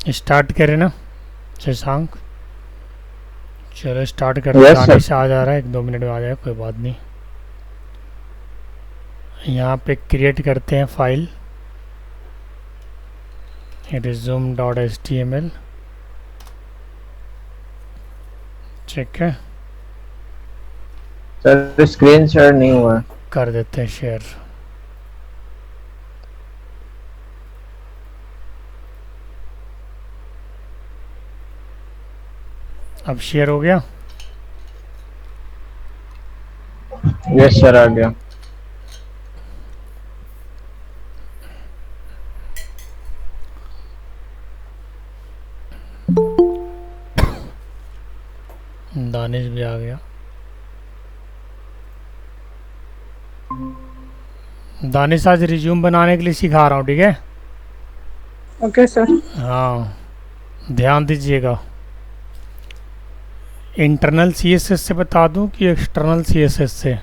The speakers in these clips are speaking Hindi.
स्टार्ट करें ना शशांक? चलो स्टार्ट करते हैं। Yes sir. दानिश आ जा रहा है, 1-2 मिनट में आ जाएगा, कोई बात नहीं। यहाँ पे क्रिएट करते हैं फाइल resume.html। ठीक है, सर स्क्रीन शेयर नहीं हुआ है। कर देते हैं शेयर। अब शेयर हो गया। यस सर, आ गया। दानिश भी आ गया। दानिश आज रिज्यूम बनाने के लिए सिखा रहा हूँ, ठीक है? Okay sir. हाँ, ध्यान दीजिएगा। इंटरनल सीएसएस से बता दूं कि एक्सटर्नल सीएसएस से?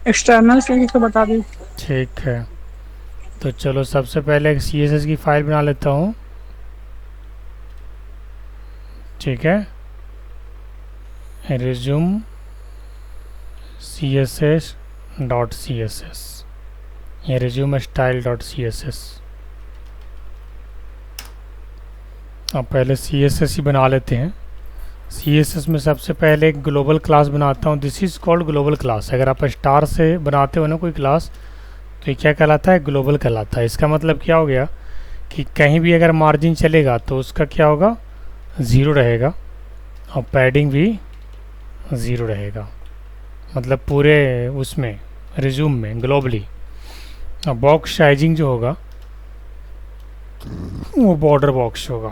एक्सटर्नल से तो बता दी। ठीक है, तो चलो सबसे पहले एक सीएसएस की फ़ाइल बना लेता हूँ। ठीक है, रिज्यूम css.css या रिज्यूम style.css। अब पहले CSS ही बना लेते हैं। CSS में सबसे पहले एक ग्लोबल क्लास बनाता हूँ। This is called global class. अगर आप स्टार से बनाते हो ना कोई क्लास, तो ये क्या कहलाता है? ग्लोबल कहलाता है। इसका मतलब क्या हो गया कि कहीं भी अगर मार्जिन चलेगा तो उसका क्या होगा? ज़ीरो रहेगा, और पैडिंग भी ज़ीरो रहेगा। मतलब पूरे उसमें रिज्यूम में ग्लोबली। और बॉक्स साइजिंग जो होगा वो बॉर्डर बॉक्स होगा।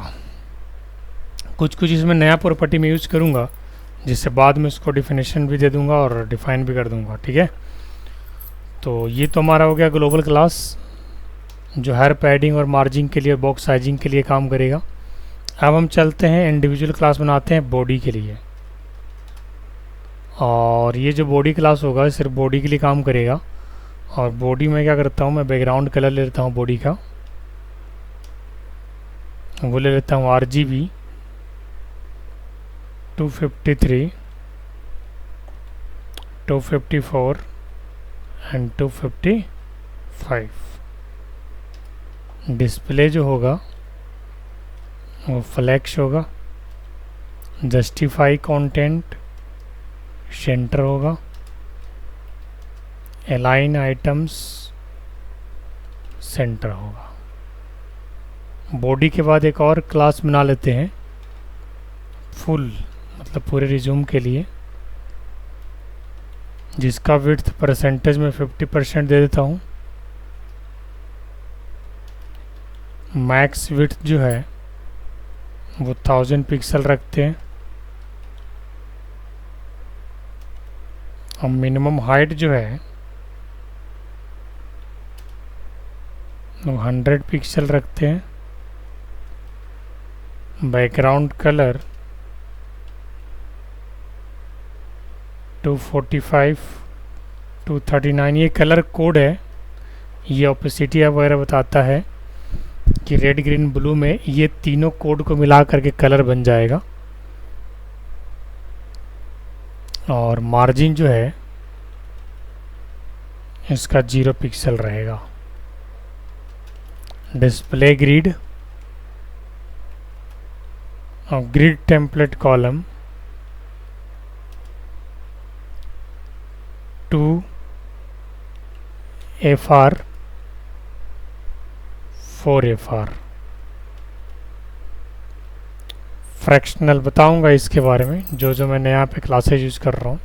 कुछ कुछ इसमें नया प्रॉपर्टी में यूज़ करूँगा, जिससे बाद में उसको डिफिनेशन भी दे दूँगा और डिफाइन भी कर दूँगा। ठीक है, तो ये तो हमारा हो गया ग्लोबल क्लास, जो हर पैडिंग और मार्जिन के लिए, बॉक्स साइजिंग के लिए काम करेगा। अब हम चलते हैं इंडिविजुअल क्लास बनाते हैं बॉडी के लिए। और ये जो बॉडी क्लास होगा सिर्फ बॉडी के लिए काम करेगा। और बॉडी में क्या करता हूँ, मैं बैकग्राउंड कलर ले लेता हूँ बॉडी का। वो ले लेता हूँ RGB 253, 254 एंड 255। डिस्प्ले जो होगा वो फ्लैक्स होगा। जस्टिफाई कंटेंट सेंटर होगा। अलाइन आइटम्स सेंटर होगा। बॉडी के बाद एक और क्लास बना लेते हैं फुल, मतलब पूरे रिज्यूम के लिए, जिसका विड्थ परसेंटेज में 50% दे देता हूँ। मैक्स विड्थ जो है वो 1000 पिक्सल रखते हैं। और मिनिमम हाइट जो है वो 100 पिक्सल रखते हैं। बैकग्राउंड कलर 245, 239, ये कलर कोड है। ये ओपेसिटी वगैरह बताता है कि रेड ग्रीन ब्लू में ये तीनों कोड को मिला करके कलर बन जाएगा। और मार्जिन जो है इसका 0 पिक्सल रहेगा। डिस्प्ले ग्रिड और grid template column 2FR 4FR। Fractional बताऊंगा इसके बारे में, जो मैं यहाँ पे क्लासेज यूज़ कर रहा हूँ।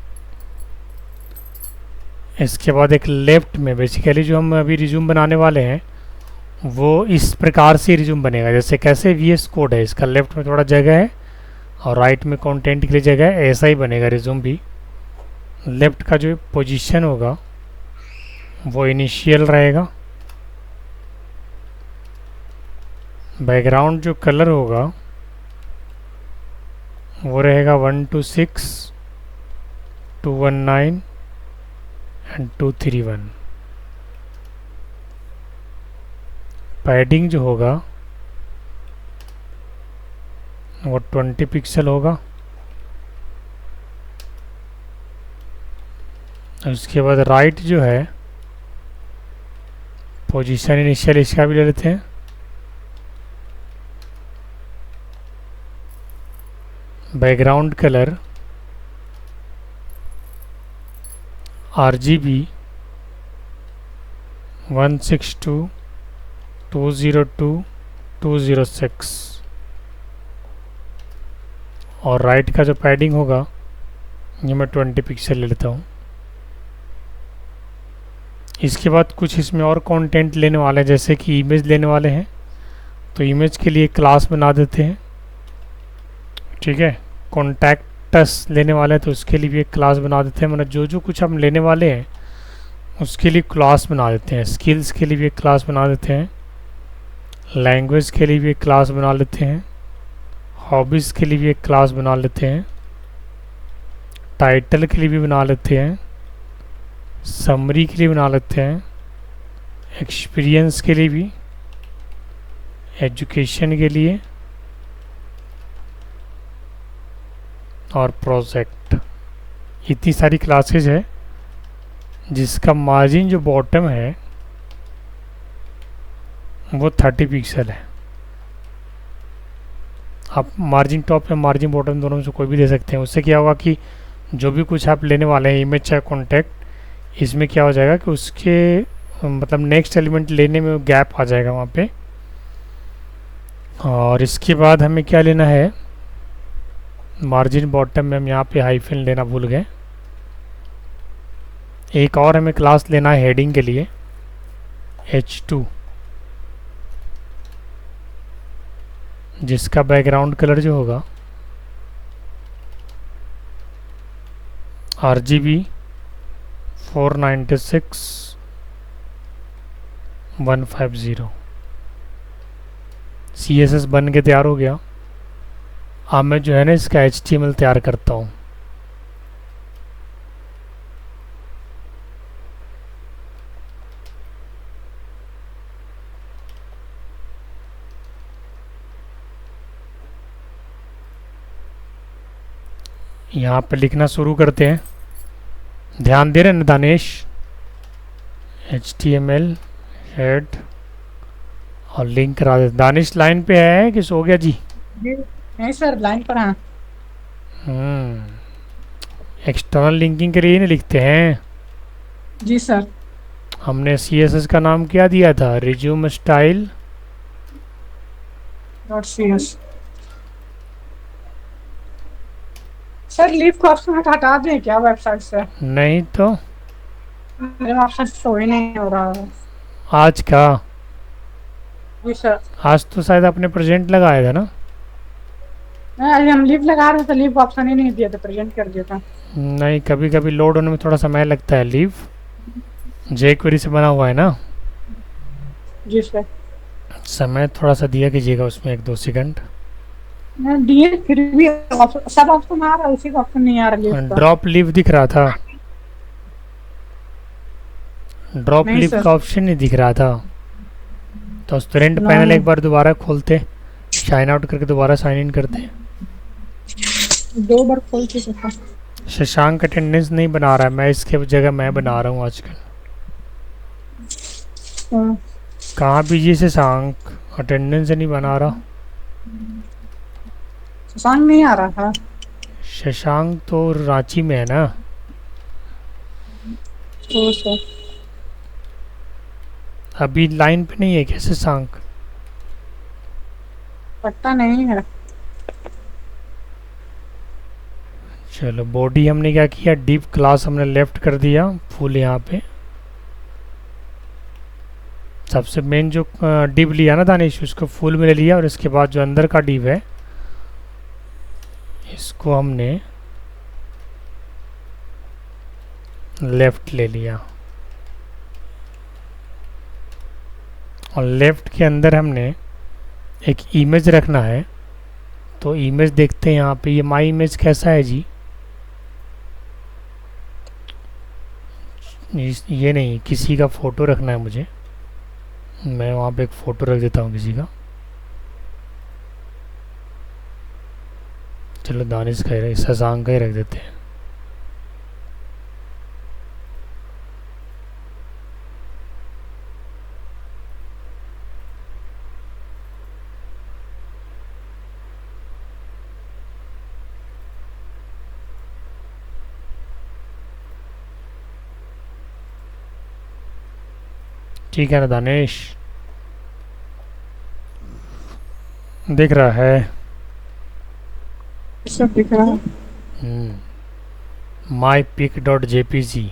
इसके बाद एक लेफ्ट में बेसिकली जो हम अभी रिज्यूम बनाने वाले हैं वो इस प्रकार से रिज्यूम बनेगा। जैसे कैसे VS कोड है, इसका लेफ्ट में थोड़ा जगह है और राइट में कंटेंट के लिए जगह है, ऐसा ही बनेगा रिज्यूम भी। लेफ्ट का जो पोजीशन होगा वो इनिशियल रहेगा। बैकग्राउंड जो कलर होगा वो रहेगा 126, 219 एंड 231। पैडिंग जो होगा वो 20 पिक्सल होगा। उसके बाद राइट जो है पोजीशन इनिशियल इसका भी ले लेते हैं। बैकग्राउंड कलर RGB 162.202.206 और राइट का जो पैडिंग होगा ये मैं 20 पिक्सल ले लेता हूँ। इसके बाद कुछ इसमें और कंटेंट लेने वाले हैं, जैसे कि इमेज लेने वाले हैं, तो इमेज के लिए क्लास बना देते हैं। ठीक है, कॉन्टैक्टस लेने वाले हैं तो उसके लिए भी एक क्लास बना देते हैं। मतलब जो जो कुछ हम लेने वाले हैं उसके लिए क्लास बना देते हैं। स्किल्स के लिए भी एक क्लास बना देते हैं। लैंग्वेज के लिए भी एक क्लास बना लेते हैं। हॉबीज़ के लिए भी एक क्लास बना लेते हैं। टाइटल के लिए भी बना लेते हैं। समरी के लिए बना लेते हैं। एक्सपीरियंस के लिए भी, एजुकेशन के लिए और प्रोजेक्ट। इतनी सारी क्लासेज है जिसका मार्जिन जो बॉटम है वो 30 पिक्सल है। आप मार्जिन टॉप या मार्जिन बॉटम दोनों में से कोई भी दे सकते हैं। उससे क्या होगा कि जो भी कुछ आप लेने वाले हैं, इमेज चाहे कॉन्टैक्ट, इसमें क्या हो जाएगा कि उसके मतलब नेक्स्ट एलिमेंट लेने में गैप आ जाएगा वहाँ पे। और इसके बाद हमें क्या लेना है, मार्जिन बॉटम में हम यहाँ पे हाइफन लेना भूल गए। एक और हमें क्लास लेना है हेडिंग के लिए, H2, जिसका बैकग्राउंड कलर जो होगा RGB 496.150। CSS बन के तैयार हो गया। अब मैं जो है ना इसका HTML तैयार करता हूँ। यहाँ पे लिखना शुरू करते हैं। ध्यान दे रहे हैं ना दानिश? HTML हेड और लिंक करा दे। दानिश लाइन पे है कि सो गया जी? नहीं सर, लाइन पर हाँ। एक्सटर्नल लिंकिंग के लिए नहीं लिखते हैं। जी सर। हमने CSS का नाम क्या दिया था? Resume style .cs। Sir leave को ऑप्शन हटा दें क्या वेबसाइट से? नहीं तो मेरे ऑप्शन शो ही नहीं हो रहा है। आज का? जी सर। आज तो शायद आपने प्रेजेंट लगाया था ना? नहीं, हम लीव लगा रहे थे, लीव ऑप्शन ही नहीं दिया था, प्रेजेंट कर दिया था। नहीं, कभी कभी लोड होने में थोड़ा समय लगता है। लीव jQuery से बना हुआ है ना? जी सर। समय थोड़ा सा दिया कीजिएगा उसमें 1-2 सेकंड। दिए फिर भी सब ऑप्शन आ रहा है, उसी का ऑप्शन नहीं आ रहा है। ड्रॉप लीव दिख रहा था? ड्रॉप नहीं लीव सर। का ऑप्शन नहीं दिख रहा था। तो स्टूडेंट पैनल एक बार दोबारा खोलते, साइन आउट करके दोबारा साइन इन करते। 2 बार खोल चुका था। शशांक अटेंडेंस नहीं बना रहा है, मैं इसके जगह मैं बना रहा हूँ आजकल। कहाँ बिजी शशांक? अटेंडेंस नहीं बना रहा। शशांक नहीं आ रहा था। शशांक तो रांची में है ना? तो सर अभी लाइन पे नहीं है क्या शशांक? पता नहीं है। चलो, बॉडी हमने क्या किया, डिव क्लास हमने लेफ्ट कर दिया फुल। यहाँ पे सबसे मेन जो डिव लिया ना दानिश, उसको फुल में ले लिया। और इसके बाद जो अंदर का डिव है इसको हमने लेफ्ट ले लिया। और लेफ्ट के अंदर हमने एक इमेज रखना है। तो इमेज देखते हैं यहाँ पे, ये माई इमेज कैसा है जी? ये नहीं, किसी का फ़ोटो रखना है मुझे। मैं वहाँ पे एक फ़ोटो रख देता हूँ किसी का। चलो दानिश का ही शशांक का ही रख देते हैं। ठीक है ना दानिश, दिख रहा है? सब दिख रहा है। mypic.jpg।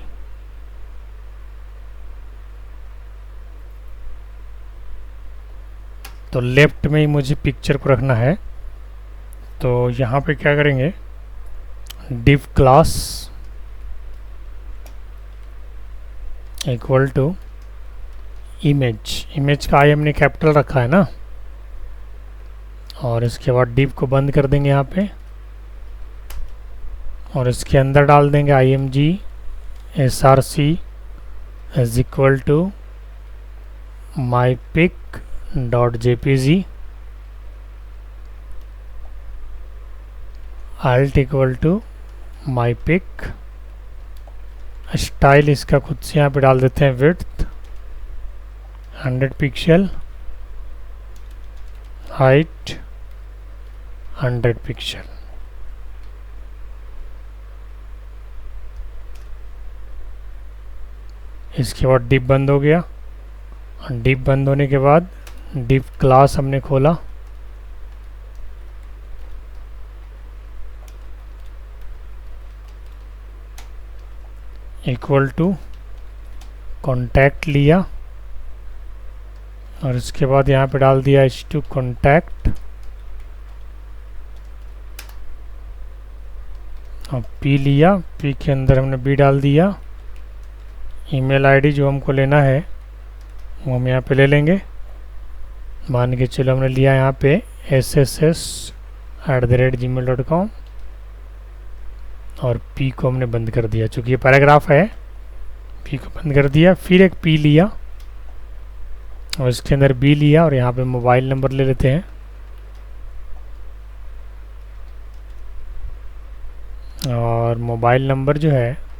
तो लेफ्ट में ही मुझे पिक्चर को रखना है, तो यहाँ पे क्या करेंगे, div class equal to image. Image का आई हमने कैपिटल रखा है ना, और इसके बाद div को बंद कर देंगे यहाँ पे, और इसके अंदर डाल देंगे img src is equal to mypic.jpg alt equal to mypic। Style इसका खुद से यहाँ पे डाल देते हैं, width 100 पिक्सल, हाइट 100 पिक्सल। इसके बाद div बंद हो गया। div बंद होने के बाद div क्लास हमने खोला, इक्वल टू कॉन्टैक्ट लिया, और इसके बाद यहाँ पे डाल दिया h2 कॉन्टैक्ट, और p लिया, p के अंदर हमने b डाल दिया। ईमेल आईडी जो हमको लेना है वो हम यहाँ पे ले लेंगे। मान के चलो हमने लिया यहाँ पे sss@gmail.com, और p को हमने बंद कर दिया, चूँकि ये पैराग्राफ है, p को बंद कर दिया। फिर एक p लिया, और इसके अंदर b लिया, और यहाँ पे मोबाइल नंबर ले लेते हैं, और मोबाइल नंबर जो है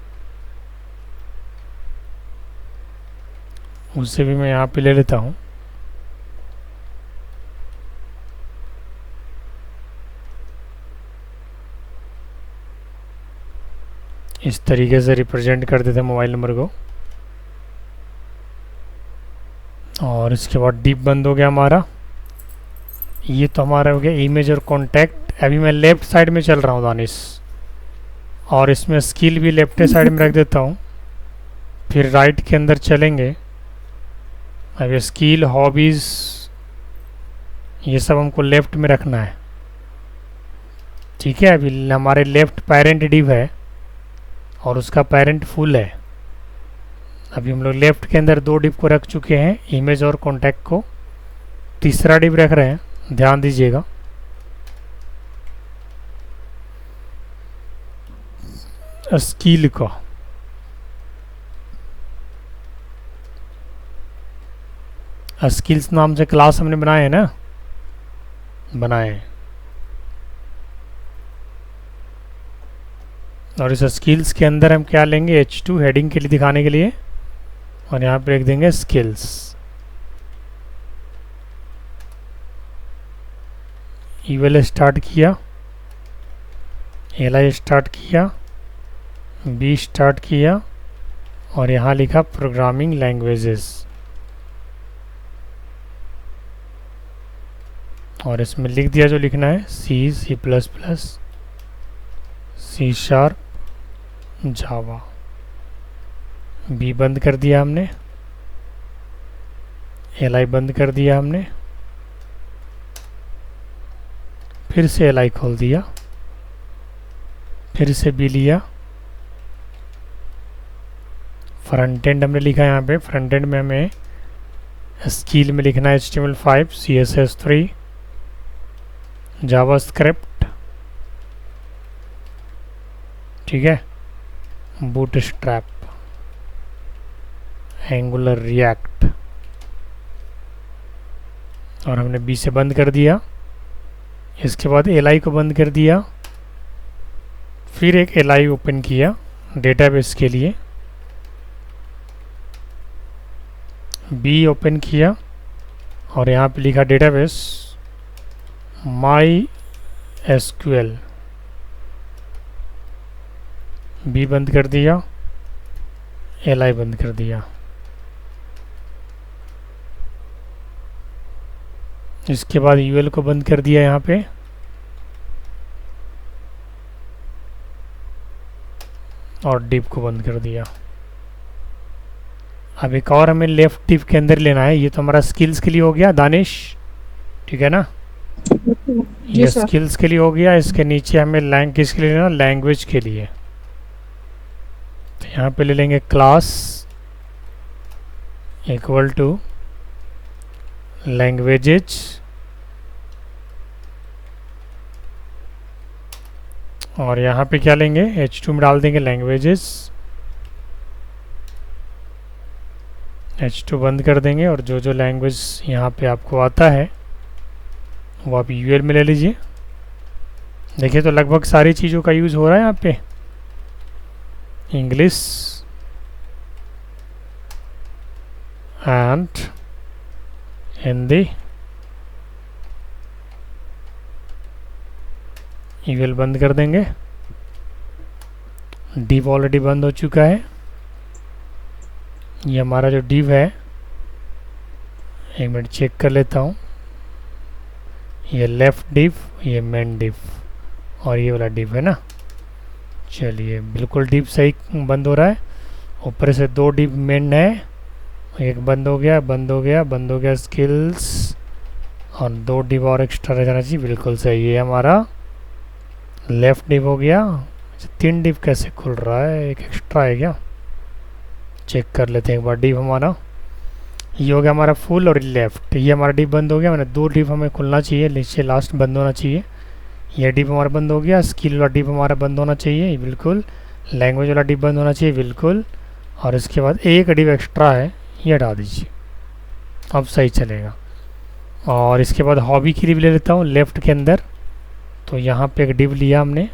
उससे भी मैं यहाँ पे ले लेता हूँ। इस तरीके से रिप्रेजेंट कर देते हैं मोबाइल नंबर को, और इसके बाद div बंद हो गया हमारा। ये तो हमारा हो गया इमेज और कॉन्टैक्ट। अभी मैं लेफ्ट साइड में चल रहा हूँ दानिश, और इसमें स्किल भी लेफ्ट साइड में रख देता हूँ। फिर राइट के अंदर चलेंगे, अब स्किल, हॉबीज़, ये सब हमको लेफ्ट में रखना है, ठीक है। अभी हमारे लेफ्ट पेरेंट div है और उसका पेरेंट फुल है। अभी हम लोग लेफ्ट के अंदर 2 div को रख चुके हैं, इमेज और कॉन्टैक्ट को, तीसरा div रख रहे हैं, ध्यान दीजिएगा। स्किल का स्किल्स नाम से क्लास हमने बनाए हैं ना, बनाए। और इस स्किल्स के अंदर हम क्या लेंगे, h2 हेडिंग के लिए दिखाने के लिए, और यहाँ पे लिख देंगे स्किल्स। ईवेल स्टार्ट किया, li स्टार्ट किया, b स्टार्ट किया, और यहाँ लिखा प्रोग्रामिंग लैंग्वेजेस, और इसमें लिख दिया जो लिखना है, C, C++, C#, जावा। B बंद कर दिया हमने, li बंद कर दिया हमने, फिर से li खोल दिया, फिर से B लिया। फ्रंट एंड हमने लिखा यहाँ पे, फ्रंट एंड में हमें स्किल में लिखना है HTML5, CSS3, जावास्क्रिप्ट, ठीक है, बूटस्ट्रैप, एंगुलर, रिएक्ट, और हमने बी से बंद कर दिया। इसके बाद li को बंद कर दिया, फिर एक li ओपन किया डेटाबेस के लिए, b ओपन किया और यहाँ पे लिखा डेटाबेस माई एसक्यूएल, b बंद कर दिया, li बंद कर दिया। इसके बाद यूएल को बंद कर दिया यहाँ पे, और डिव को बंद कर दिया। अब एक और हमें लेफ्ट डिव के अंदर लेना है। ये तो हमारा स्किल्स के लिए हो गया दानिश, ठीक है ना? जी ये सर। स्किल्स के लिए हो गया। इसके नीचे हमें किसके लिए लेना, लैंग्वेज के लिए। तो यहाँ पे ले लेंगे क्लास इक्वल टू लैंग्वेजेज, और यहाँ पे क्या लेंगे, H2 में डाल देंगे लैंग्वेजेस, H2 बंद कर देंगे, और जो जो लैंग्वेज यहाँ पे आपको आता है वो आप यूएल में ले लीजिए। देखिए तो लगभग सारी चीज़ों का यूज़ हो रहा है यहाँ पे। इंग्लिश एंड हिंदी, यूएल बंद कर देंगे। डिव ऑलरेडी बंद हो चुका है। ये हमारा जो डिव है, एक मिनट चेक कर लेता हूँ। ये लेफ्ट डिव, ये मेन डिव, और ये वाला डिव है ना। चलिए बिल्कुल डिव सही बंद हो रहा है। ऊपर से 2 डिव मेन है, एक बंद हो गया, बंद हो गया, बंद हो गया स्किल्स, और 2 डिव और एक्स्ट्रा रह जाना चाहिए। बिल्कुल सही, ये हमारा लेफ्ट डिव हो गया। 3 डिव कैसे खुल रहा है, एक एक्स्ट्रा है क्या? चेक कर लेते हैं एक बार। डिव हमारा ये हो गया हमारा फुल, और लेफ्ट ये हमारा डिव बंद हो गया। मैंने 2 डिव हमें खुलना चाहिए, नीचे लास्ट बंद होना चाहिए। ये डिव हमारा बंद हो गया। स्किल वाला डिव हमारा बंद होना चाहिए बिल्कुल। लैंग्वेज वाला डिव बंद होना चाहिए बिल्कुल। और इसके बाद एक डिव एक्स्ट्रा है, ये हटा दीजिए, अब सही चलेगा। और इसके बाद हॉबी के लिए भी ले लेता हूँ लेफ्ट के अंदर। तो यहाँ पे एक डिव लिया हमने,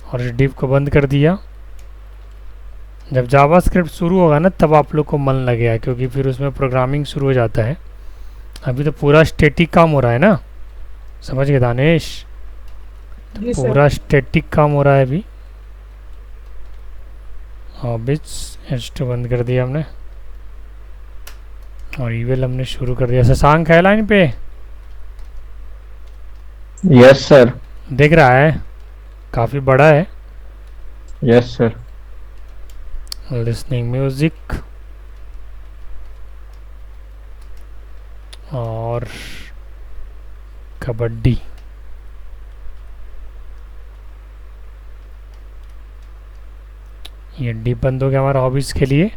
और इस डिव को बंद कर दिया। जब जावास्क्रिप्ट शुरू होगा ना, तब आप लोग को मन लगेगा, क्योंकि फिर उसमें प्रोग्रामिंग शुरू हो जाता है। अभी तो पूरा स्टैटिक काम हो रहा है ना, समझ गए दानेश? जी सर। पूरा स्टैटिक काम हो रहा है अभी। हॉबिट्स H2 बंद कर दिया हमने, और ईवेल हमने शुरू कर दिया। शशांक है लाइन पे? Yes sir. दिख रहा है? काफ़ी बड़ा है। Yes sir. लिसनिंग म्यूजिक, और कबड्डी। ये डी बंद हो गया हमारा हॉबीज़ के लिए।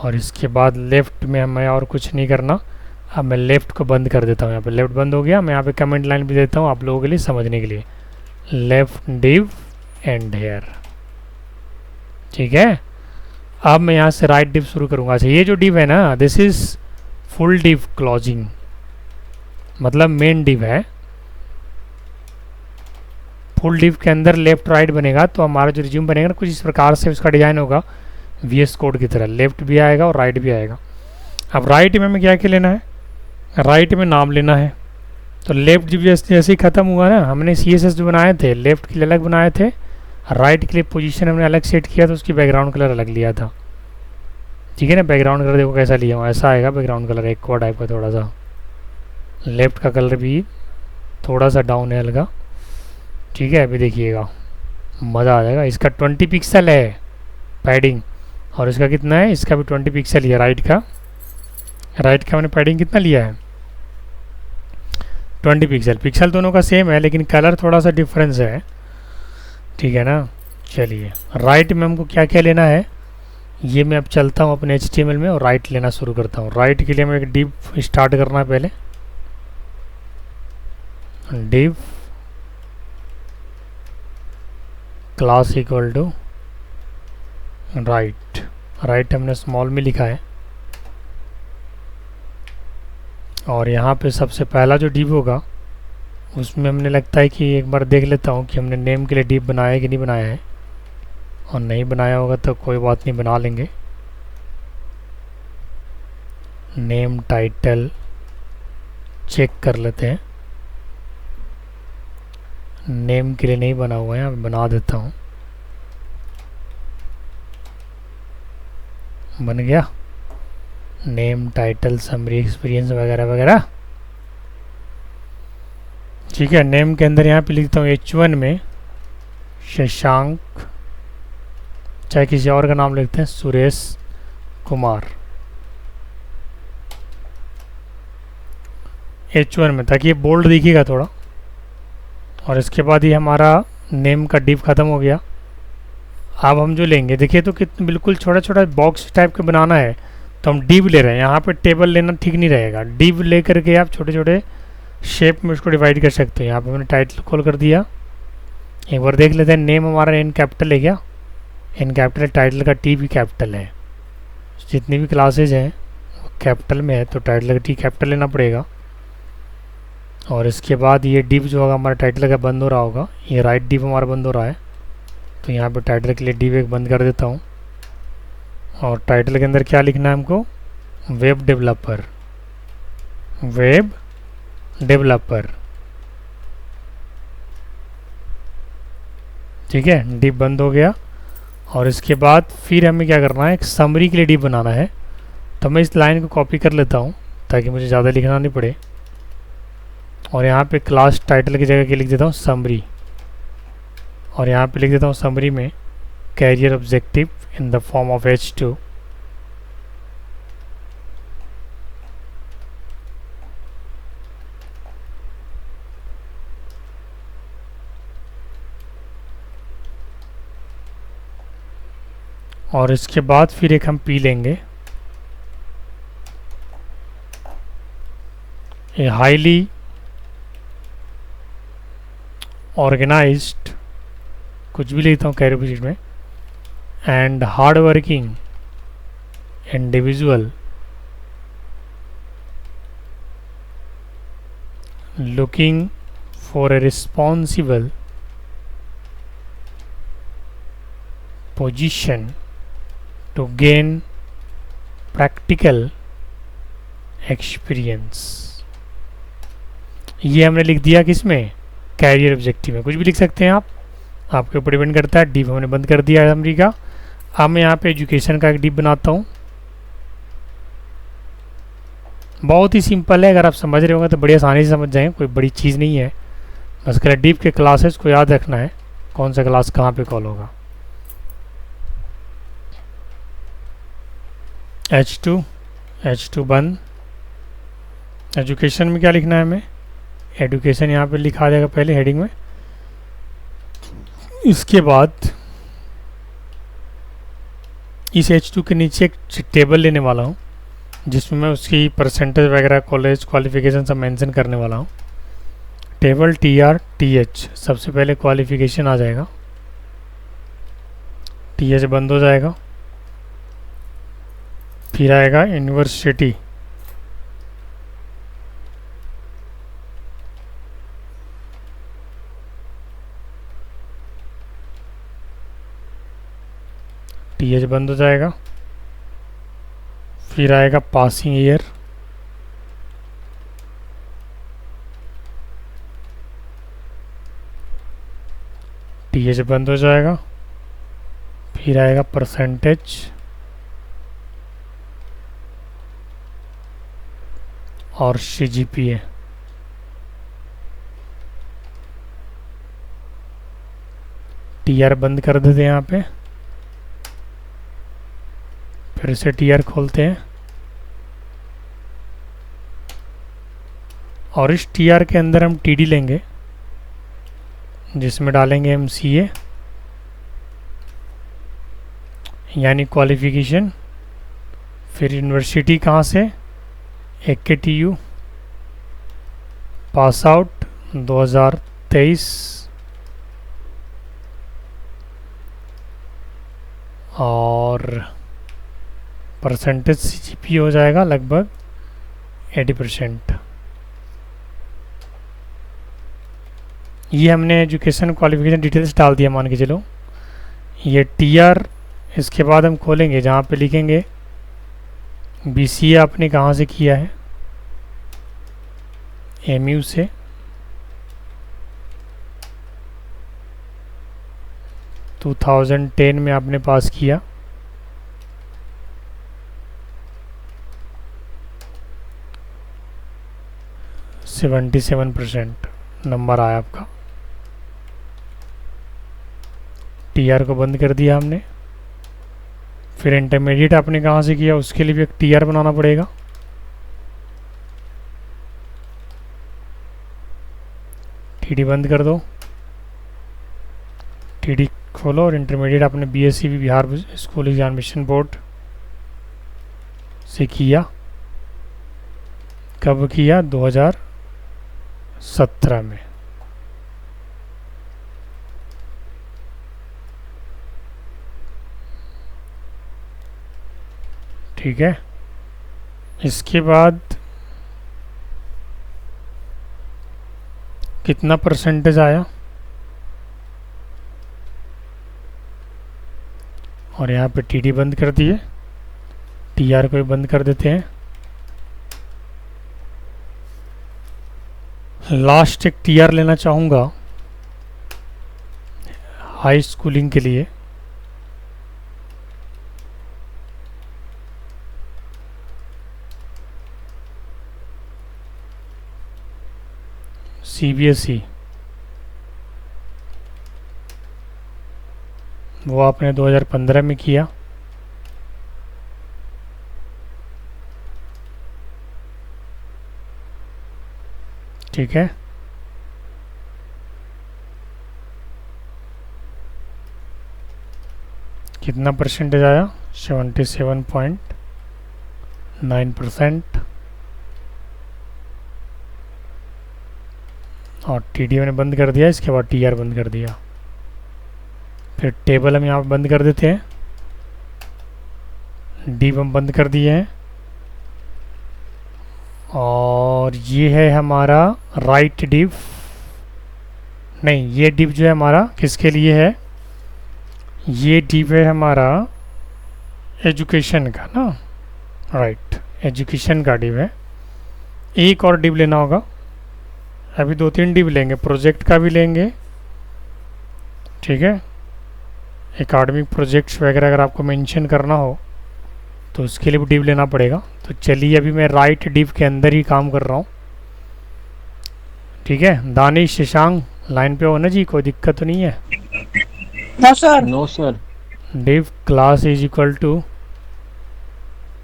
और इसके बाद लेफ्ट में हमें और कुछ नहीं करना। अब मैं लेफ़्ट को बंद कर देता हूँ। यहाँ पे लेफ़्ट बंद हो गया। मैं यहाँ पे कमेंट लाइन भी देता हूँ आप लोगों के लिए समझने के लिए। लेफ्ट डिव एंड हेयर, ठीक है। अब मैं यहाँ से राइट डिव शुरू करूँगा। अच्छा, ये जो डिव है ना, this is full div closing, मतलब मेन डिव है। फुल डिव के अंदर लेफ्ट राइट बनेगा, तो हमारा जो रिज्यूम बनेगा ना, कुछ इस प्रकार से उसका डिज़ाइन होगा VS कोड की तरह। लेफ्ट भी आएगा और राइट भी आएगा। अब राइट में हमें क्या क्या लेना है, राइट में नाम लेना है। तो लेफ्ट डिव जैसे ही ख़त्म हुआ ना, हमने CSS जो बनाए थे लेफ्ट के लिए अलग बनाए थे, राइट के लिए पोजीशन हमने अलग सेट किया, तो उसकी बैकग्राउंड कलर अलग लिया था, ठीक है ना। बैकग्राउंड कलर देखो कैसा लिया हुआ, ऐसा आएगा बैकग्राउंड कलर, एक को टाइप का थोड़ा सा। लेफ्ट का कलर भी थोड़ा सा डाउन है हल्का, ठीक है। अभी देखिएगा मज़ा आ जाएगा। इसका 20 पिक्सल है पैडिंग, और इसका कितना है, इसका भी 20 पिक्सल ही है राइट का। राइट का मैंने पैडिंग कितना लिया है, 20 पिक्सल। पिक्सल दोनों का सेम है, लेकिन कलर थोड़ा सा डिफरेंस है, ठीक है ना। चलिए राइट में हमको क्या क्या लेना है, ये मैं अब चलता हूँ अपने HTML में और राइट लेना शुरू करता हूँ। राइट के लिए हमें एक डिव स्टार्ट करना है पहले। Div class equal to right. Right हमने स्मॉल में लिखा है, और यहाँ पे सबसे पहला जो डिव होगा उसमें हमने लगता है कि एक बार देख लेता हूँ कि हमने नेम के लिए डिव बनाया है कि नहीं बनाया है, और नहीं बनाया होगा तो कोई बात नहीं, बना लेंगे। नेम टाइटल चेक कर लेते हैं। नेम के लिए नहीं बना हुआ है, अब बना देता हूँ। बन गया नेम टाइटल समरी एक्सपीरियंस वगैरह वगैरह। ठीक है, नेम के अंदर यहाँ पे लिखता हूँ H1 में शशांक, चाहे किसी और का नाम लिखते हैं, सुरेश कुमार H1 में, ताकि ये बोल्ड दिखेगा थोड़ा। और इसके बाद ये हमारा नेम का डिव ख़त्म हो गया। अब हम जो लेंगे, देखिए तो कितना बिल्कुल छोटा छोटा बॉक्स टाइप का बनाना है, तो हम डिव ले रहे हैं। यहाँ पे टेबल लेना ठीक नहीं रहेगा, डिव ले करके आप छोटे छोटे शेप में उसको डिवाइड कर सकते हैं। यहाँ पे मैंने टाइटल खोल कर दिया। एक बार देख लेते हैं, नेम हमारा एन कैपिटल है क्या? एन कैपिटल, टाइटल का टी भी कैपिटल है। जितनी भी क्लासेज हैं वो कैपिटल में है, तो टाइटल का टी कैपिटल लेना पड़ेगा। और इसके बाद ये डिव जो होगा हमारा टाइटल का बंद हो रहा होगा, ये राइट डिव हमारा बंद हो रहा है, तो यहाँ पे टाइटल के लिए डिव एक बंद कर देता हूँ। और टाइटल के अंदर क्या लिखना है हमको? Web developer, web developer. ठीक है, डिव बंद हो गया। और इसके बाद फिर हमें क्या करना है, एक समरी के लिए डिव बनाना है। तो मैं इस लाइन को कॉपी कर लेता हूँ ताकि मुझे ज़्यादा लिखना नहीं पड़े। और यहाँ पे क्लास टाइटल की जगह के लिख देता हूँ समरी, और यहाँ पे लिख देता हूँ समरी में career objective in the form of H2। और इसके बाद फिर एक हम पी लेंगे, ए हाईली ऑर्गेनाइज्ड, कुछ भी लेता हूँ कैरियर में, and hard working individual looking for a responsible position to gain practical experience। ये हमने लिख दिया किसमें? कैरियर ऑब्जेक्टिव में। कुछ भी लिख सकते हैं आप, आपके ऊपर डिपेंड करता है। डिव हमने बंद कर दिया है समरी का। अब मैं यहाँ पे एजुकेशन का एक डिव बनाता हूँ। बहुत ही सिंपल है, अगर आप समझ रहे होंगे तो बड़ी आसानी से समझ जाएंगे, कोई बड़ी चीज़ नहीं है। बस के डिव के क्लासेस को याद रखना है, कौन सा क्लास कहाँ पे कॉल होगा। H2 बंद। एजुकेशन में क्या लिखना है हमें? एजुकेशन यहाँ पे लिखा जाएगा पहले हेडिंग में। इसके बाद इस H2 के नीचे एक टेबल लेने वाला हूँ जिसमें मैं उसकी परसेंटेज वगैरह, कॉलेज क्वालिफिकेशन सब मेंशन करने वाला हूँ। टेबल TR/TH, सबसे पहले क्वालिफिकेशन आ जाएगा, TH बंद हो जाएगा। फिर आएगा यूनिवर्सिटी, TH बंद हो जाएगा। फिर आएगा पासिंग ईयर, TH बंद हो जाएगा। फिर आएगा परसेंटेज, और CGPA। TR बंद कर देते हैं यहाँ पे। फिर से TR खोलते हैं, और इस TR के अंदर हम TD लेंगे जिसमें डालेंगे MCA यानी क्वालिफिकेशन। फिर यूनिवर्सिटी कहाँ से? AKTU, पास आउट 2023, और परसेंटेज CGPA हो जाएगा लगभग 80%। ये हमने एजुकेशन क्वालिफिकेशन डिटेल्स डाल दिया मान के चलो। ये टीआर, इसके बाद हम खोलेंगे जहाँ पे लिखेंगे बीसीए आपने कहाँ से किया है, एमयू से। टू 2010 में आपने पास किया। सेवेंटी 7% नंबर आया आपका। टीआर को बंद कर दिया हमने। फिर इंटरमीडिएट आपने कहाँ से किया, उसके लिए भी एक टीआर बनाना पड़ेगा। टीडी बंद कर दो, टीडी खोलो। और इंटरमीडिएट आपने BSc Bihar school examination board से किया। कब किया, 2017 में। ठीक है। इसके बाद कितना परसेंटेज आया, और यहाँ पे टीडी बंद कर दिए, टीआर को भी बंद कर देते हैं। लास्ट एक टीआर लेना चाहूँगा हाई स्कूलिंग के लिए। सीबीएसई, वो आपने 2015 में किया। ठीक है। कितना परसेंटेज आया, 77.9%। और टीडी मैंने बंद कर दिया, इसके बाद टीआर बंद कर दिया। फिर टेबल हम यहाँ पर बंद कर देते हैं, डिव हम बंद कर दिए हैं। और ये है हमारा राइट डिव, नहीं ये डिव जो है हमारा किसके लिए है, ये डिव है हमारा एजुकेशन का ना, राइट, एजुकेशन का डिव है। एक और डिव लेना होगा, अभी 2-3 डिव लेंगे, प्रोजेक्ट का भी लेंगे। ठीक है, एकेडमिक प्रोजेक्ट्स वगैरह अगर आपको मेंशन करना हो तो उसके लिए भी डिव लेना पड़ेगा। तो चलिए अभी मैं राइट डिव के अंदर ही काम कर रहा हूँ। ठीक है, दानिश शशांक लाइन पे हो ना जी, कोई दिक्कत तो नहीं है? No sir. No sir. Div class is equal to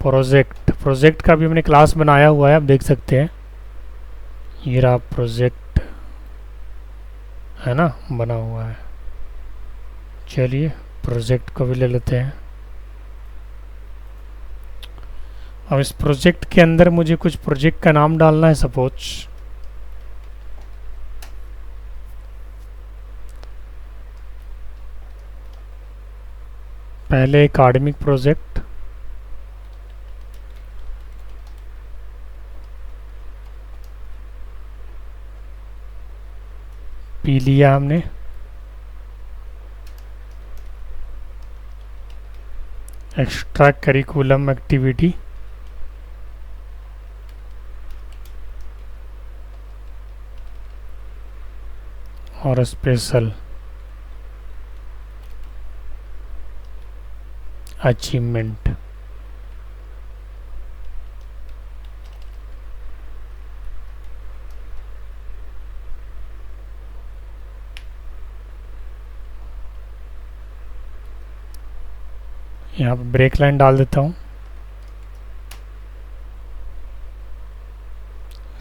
project. Project का भी हमने क्लास बनाया हुआ है, आप देख सकते हैं, ये रहा प्रोजेक्ट है ना, बना हुआ है। चलिए प्रोजेक्ट को भी ले लेते हैं। अब इस प्रोजेक्ट के अंदर मुझे कुछ प्रोजेक्ट का नाम डालना है। सपोज पहले एकेडमिक प्रोजेक्ट, पी लिया हमने। एक्स्ट्रा करिकुलम एक्टिविटी, और स्पेशल अचीवमेंट। यहाँ पर ब्रेक लाइन डाल देता हूँ।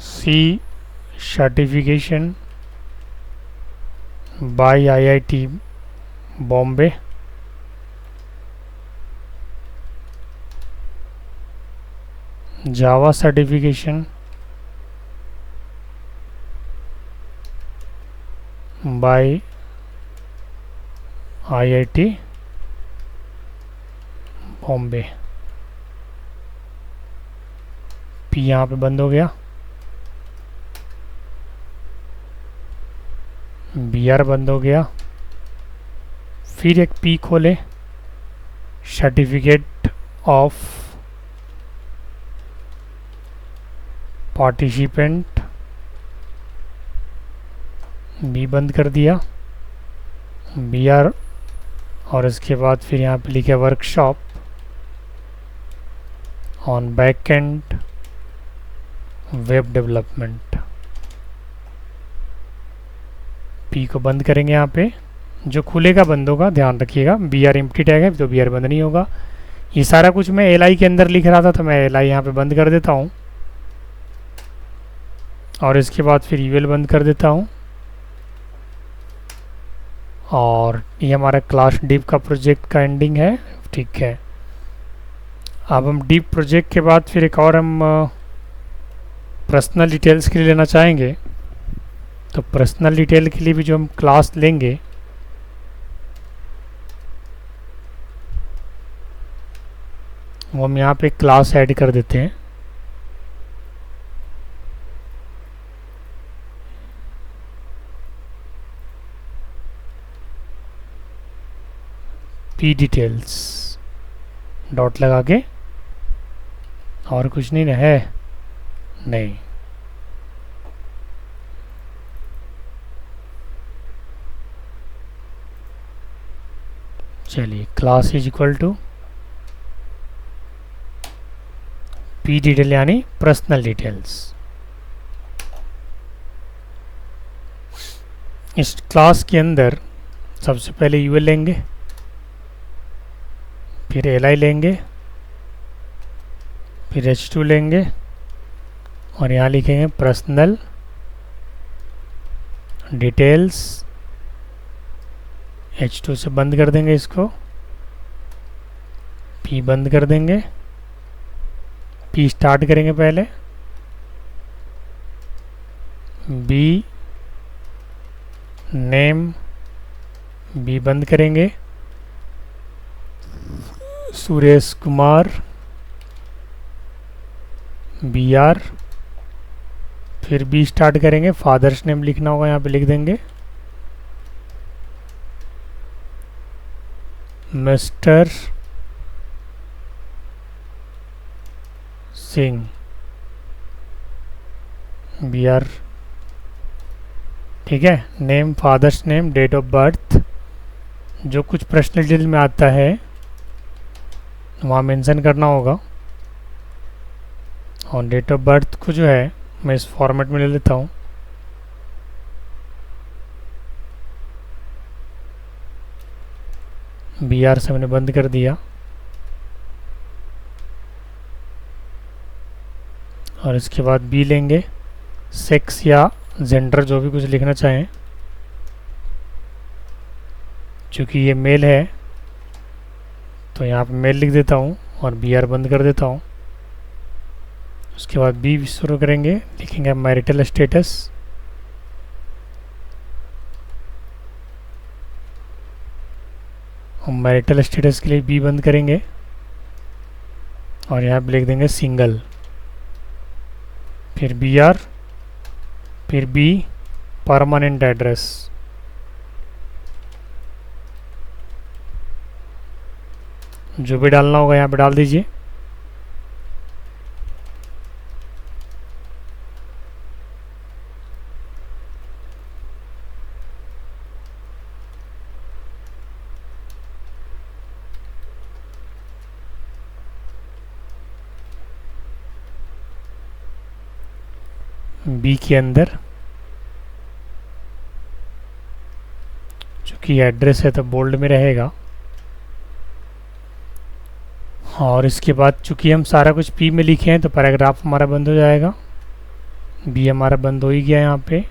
C certification by IIT Bombay, Java certification by IIT Bombay. P यहाँ पे बंद हो गया। बी आर बंद हो गया। फिर एक पी खोलें, सर्टिफिकेट ऑफ पार्टिसिपेंट, बी बंद कर दिया, बी आर, और इसके बाद फिर यहाँ पे लिखा workshop on back and web development. P को बंद करेंगे, यहाँ पे जो खुलेगा बंद होगा, ध्यान रखिएगा। बी आर एम्प्टी टैग है तो बी आर बंद नहीं होगा। ये सारा कुछ मैं एल आई के अंदर लिख रहा था तो मैं एल आई यहाँ पे बंद कर देता हूँ, और इसके बाद फिर यूएल बंद कर देता हूँ। और ये हमारा क्लास डिव का प्रोजेक्ट का एंडिंग है, ठीक है। अब हम डिव प्रोजेक्ट के बाद फिर एक और हम पर्सनल डिटेल्स के लिए लेना चाहेंगे। तो पर्सनल डिटेल के लिए भी जो हम क्लास लेंगे, वो हम यहाँ पे क्लास ऐड कर देते हैं। पी डिटेल्स डॉट लगा के, और कुछ नहीं है, नहीं। चलिए, class is equal to p detail यानी पर्सनल डिटेल्स। इस क्लास के अंदर सबसे पहले यूएल लेंगे, फिर एल आई लेंगे, फिर H2 लेंगे, और यहाँ लिखेंगे पर्सनल डिटेल्स। H2 से बंद कर देंगे इसको, P बंद कर देंगे, P स्टार्ट करेंगे पहले, B नेम, B बंद करेंगे, सुरेश कुमार, बी आर, फिर बी स्टार्ट करेंगे, फादर्स नेम लिखना होगा, यहाँ पे लिख देंगे मिस्टर सिंह, बी आर, ठीक है। Name, father's name, date of birth, जो कुछ पर्सनल डिटेल में आता है वहाँ मेंशन करना होगा। और डेट ऑफ बर्थ को जो है मैं इस फॉर्मेट में ले लेता हूँ। बी आर से मैंने बंद कर दिया, और इसके बाद बी लेंगे, सेक्स या जेंडर जो भी कुछ लिखना चाहें, चूँकि ये मेल है तो यहाँ पे मेल लिख देता हूँ और बी आर बंद कर देता हूँ। उसके बाद बी शुरू करेंगे, लिखेंगे मैरिटल स्टेटस, हम मैरिटल स्टेटस के लिए बी बंद करेंगे और यहाँ पे लिख देंगे सिंगल, फिर बी आर, फिर बी परमानेंट एड्रेस, जो भी डालना होगा यहाँ पे डाल दीजिए। बी के अंदर चूँकि एड्रेस है तो बोल्ड में रहेगा, और इसके बाद चूँकि हम सारा कुछ पी में लिखे हैं तो पैराग्राफ हमारा बंद हो जाएगा। बी हमारा बंद हो ही गया यहाँ पे।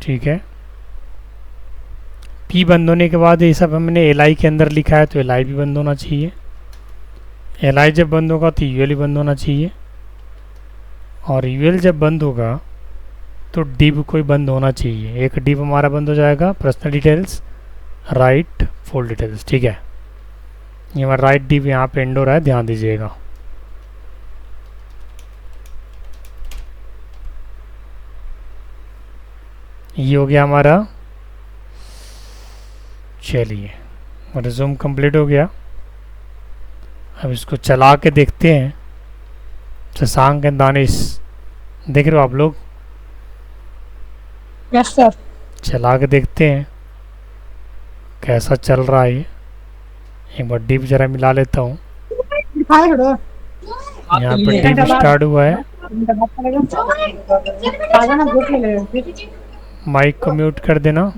ठीक है, पी बंद होने के बाद ये सब हमने एल आई के अंदर लिखा है तो एल आई भी बंद होना चाहिए। एल आई जब बंद होगा तो यूएल भी बंद होना चाहिए, और यूएल जब बंद होगा तो डिव कोई बंद होना चाहिए। एक डिव हमारा बंद हो जाएगा, personal details, right, full details. ठीक है, ये हमारा राइट डिव यहाँ पे एंड हो रहा है, ध्यान दीजिएगा। ये हो गया हमारा। चलिए रिज्यूम कंप्लीट हो गया। अब इसको चला के देखते हैं। शशांक एंड दानिश, देख रहे हो आप लोग? Yes sir. चला के देखते हैं कैसा चल रहा है ये। एक बार डिप जरा मिला लेता हूँ। दिखाए थोड़ा। यहाँ पे डिप स्टार्ट हुआ है। आजा ना देख ले। माइक को म्यूट कर देना।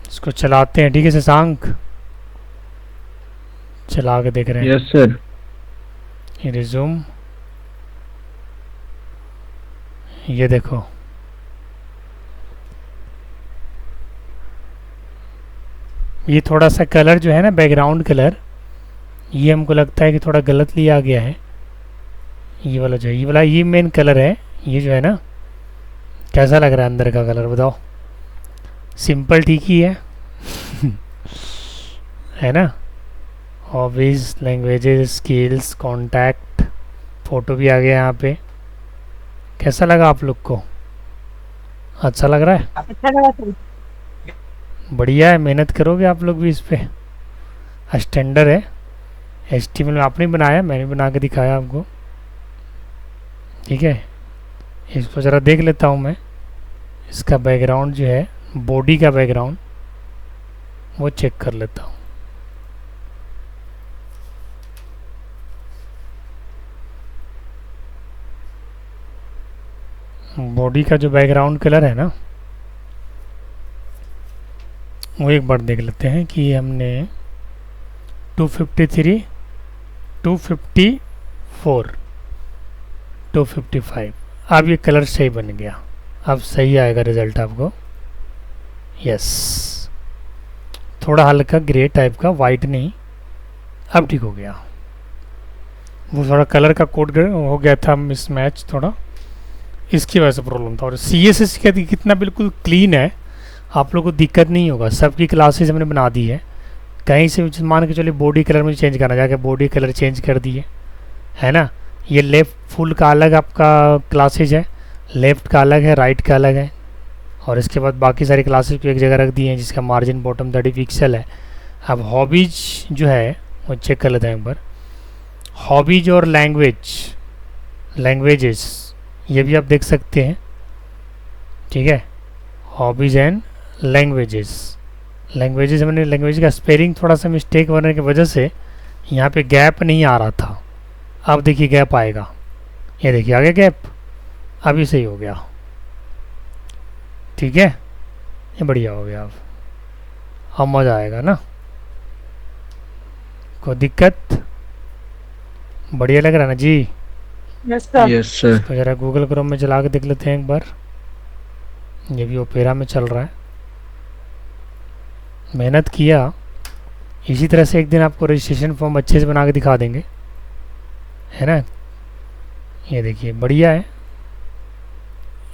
इसको चलाते हैं, ठीक है शशांक? चला के देख रहे हैं। Yes sir. ये रिज्यूम, ये देखो ये थोड़ा सा कलर जो है ना, बैकग्राउंड कलर, ये हमको लगता है कि थोड़ा गलत लिया गया है। ये वाला जो है, ये वाला ये मेन कलर है। ये जो है ना, कैसा लग रहा है अंदर का कलर बताओ? सिंपल ठीक ही है है ना? Hobbies, languages, skills, contact, photo भी आ गया यहाँ पे। कैसा लगा आप लोग को? अच्छा लग रहा है? अच्छा लगा सर। बढ़िया है। मेहनत करोगे आप लोग भी इस पे। स्टैंडर्ड है। HTML में आपने बनाया, मैंने बना के दिखाया आपको, ठीक है? इसको ज़रा देख लेता हूँ मैं। इसका बैकग्राउंड जो है, बॉडी का बैकग्राउंड, वो चेक कर लेता हूँ। बॉडी का जो बैकग्राउंड कलर है ना, वो एक बार देख लेते हैं कि हमने 253, 254, 255, अब ये कलर सही बन गया। अब सही आएगा रिजल्ट आपको। यस, थोड़ा हल्का ग्रे टाइप का, वाइट नहीं। अब ठीक हो गया। वो थोड़ा कलर का कोड हो गया था मिसमैच थोड़ा, इसकी वजह से प्रॉब्लम था। और CSS का कितना बिल्कुल क्लीन है, आप लोग को दिक्कत नहीं होगा। सबकी क्लासेस हमने बना दी है। कहीं से मान के चलिए बॉडी कलर में चेंज करना, जाके बॉडी कलर चेंज कर दिए, है ना? ये लेफ्ट फुल का अलग आपका क्लासेज है, लेफ्ट का अलग है, राइट का अलग है। और इसके बाद बाकी सारी क्लासेज को एक जगह रख दिए हैं, जिसका मार्जिन बॉटम 30 पिक्सल है। अब हॉबीज जो है वो चेक कर लेते हैं एक बार। हॉबीज और लैंग्वेजेस, ये भी आप देख सकते हैं, ठीक है? हॉबीज एंड लैंग्वेजेस हमने लैंग्वेज का स्पेलिंग थोड़ा सा मिस्टेक होने की वजह से यहाँ पे गैप नहीं आ रहा था। अब देखिए गैप आएगा। ये देखिए आ गया गैप। अभी सही हो गया, ठीक है? ये बढ़िया हो गया। अब मज़ा आएगा ना? कोई दिक्कत? बढ़िया लग रहा है ना जी? Yes sir. Yes sir. तो ज़रा गूगल क्रोम में चला के देख लेते हैं एक बार। ये भी ओपेरा में चल रहा है। मेहनत किया। इसी तरह से एक दिन आपको रजिस्ट्रेशन फॉर्म अच्छे से बना के दिखा देंगे, है ना? ये देखिए बढ़िया है।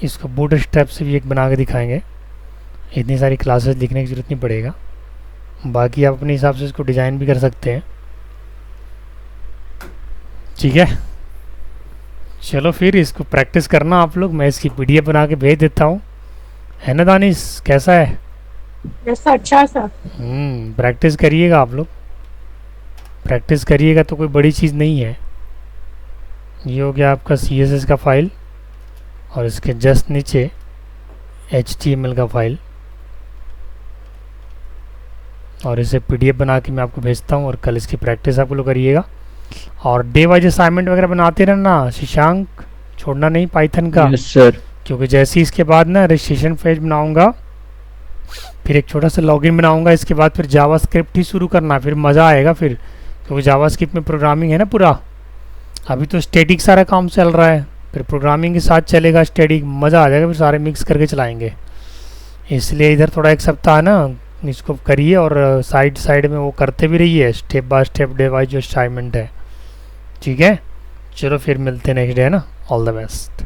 इसको बूट स्टेप से भी एक बना के दिखाएंगे। इतनी सारी क्लासेस लिखने की ज़रूरत नहीं पड़ेगा। बाकी आप अपने हिसाब से इसको डिज़ाइन भी कर सकते हैं, ठीक है? चलो फिर इसको प्रैक्टिस करना आप लोग। मैं इसकी PDF बना के भेज देता हूँ, है ना दानिश? कैसा है? यस सर, अच्छा है सर। प्रैक्टिस करिएगा आप लोग। प्रैक्टिस करिएगा तो कोई बड़ी चीज़ नहीं है। ये हो गया आपका CSS का फाइल, और इसके जस्ट नीचे HTML का फाइल, और इसे PDF बना के मैं आपको भेजता हूँ। और कल इसकी प्रैक्टिस आप लोग करिएगा। और डे वाइज असाइनमेंट वगैरह बनाते रहना शशांक, छोड़ना नहीं पाइथन का। Yes sir. क्योंकि जैसे ही इसके बाद ना रजिस्ट्रेशन पेज बनाऊंगा, फिर एक छोटा सा लॉगिन बनाऊंगा, इसके बाद फिर जावास्क्रिप्ट ही शुरू करना, फिर मज़ा आएगा फिर। क्योंकि जावास्क्रिप्ट में प्रोग्रामिंग है ना पूरा। अभी तो स्टैटिक सारा काम चल रहा है, फिर प्रोग्रामिंग के साथ चलेगा स्टैटिक। मज़ा आ जाएगा, फिर सारे मिक्स करके चलाएंगे। इसलिए इधर थोड़ा एक सप्ताह ना इसको करिए, और साइड में वो करते भी रहिए, step by step day wise जो असाइनमेंट है, ठीक है? चलो फिर मिलते हैं नेक्स्ट डे, है ना? All the best.